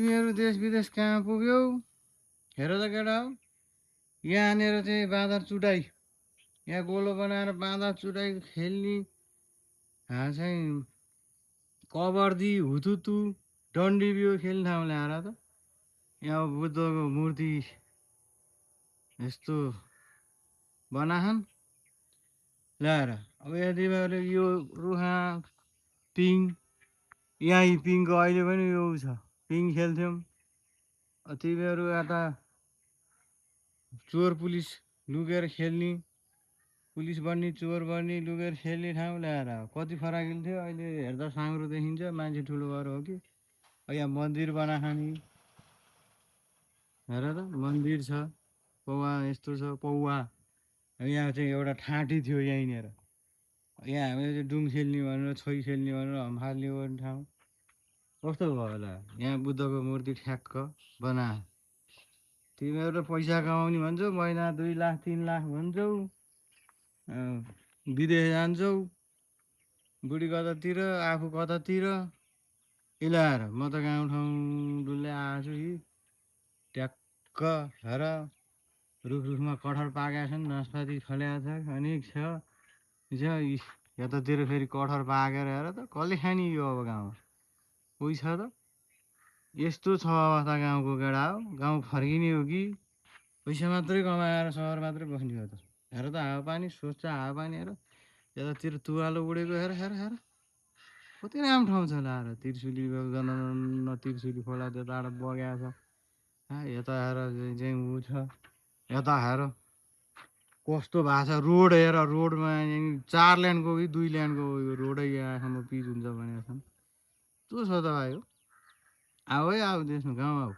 तिमीहरू देश विदेश कहाँ पुग्यौ? हेर त केटा हो, यहाँनिर चाहिँ बाँदर चुटाइ, यहाँ गोलो बनाएर बाँदर चुटाइ खेल्ने चाहिँ कबड्डी हुतुतु डन्डी बियो खेल्ने ठाउँ ल्याएर त यहाँ बुद्धको मूर्ति यस्तो बनाछन् ल्याएर। अब यदि यो रुखा पिङ, यहाँ पिङको अहिले पनि यो छ, पिङ खेल्थ्यौँ। तिमीहरू यता चोर पुलिस लुकेर खेल्ने, पुलिस बन्ने चोर बन्ने लुकेर खेल्ने ठाउँ ल्याएर कति फराकिलो थियो। अहिले हेर्दा साङ्ग्रो देखिन्छ, मान्छे ठुलो भएर हो कि। यहाँ मन्दिर बनाखाने, हेर त मन्दिर छ, पौवा यस्तो छ पौवा। यहाँ चाहिँ एउटा ठाँटी थियो यहीँनिर, यहाँ हामीले चाहिँ डुङ खेल्ने भनेर छोइ खेल्ने भनेर हम्फाल्ने गर्ने ठाउँ कस्तो भयो होला। यहाँ बुद्धको मूर्ति ठ्याक्क बना। तिमीहरू पैसा कमाउने भन्छौ, महिना 2 लाख 3 लाख भन्छौ, विदेश जान्छौ, बुढी कतातिर आफू कतातिर इलाएर। म त गाउँठाउँ डुल्लै आएको छु कि ट्याक्क। हेर रुखमा कठहर पाकेका छन्, नासपाती फलेको छ, अनेक छ। यतातिर फेरि कठहर पाकेर हेर त कसले खाने यो अब गाउँमा कोही छ त? यस्तो छ अवस्था गाउँको केटा हो। गाउँ फर्किने हो कि पैसा मात्रै कमाएर सहर मात्रै बस्ने हो त? हेर त हावापानी, स्वच्छ हावापानी हेर। यतातिर तुवालो उडेको हेर हेर हेर, कति राम्रो ठाउँ छ लाएर। त्रिशुली त्रिशुली खोला त्यताबाट बगेको छ। यता हेर चाहिँ ऊ छ, यता हेर कस्तो भएको छ। रोड हेर, रोडमा 4 लेनको कि 2 लेनको यो रोडै यहाँसम्म पिच हुन्छ भनेको छन्। त्यो छ त भाइ हो। आऊ है आऊ देशमा गाउँ आऊ।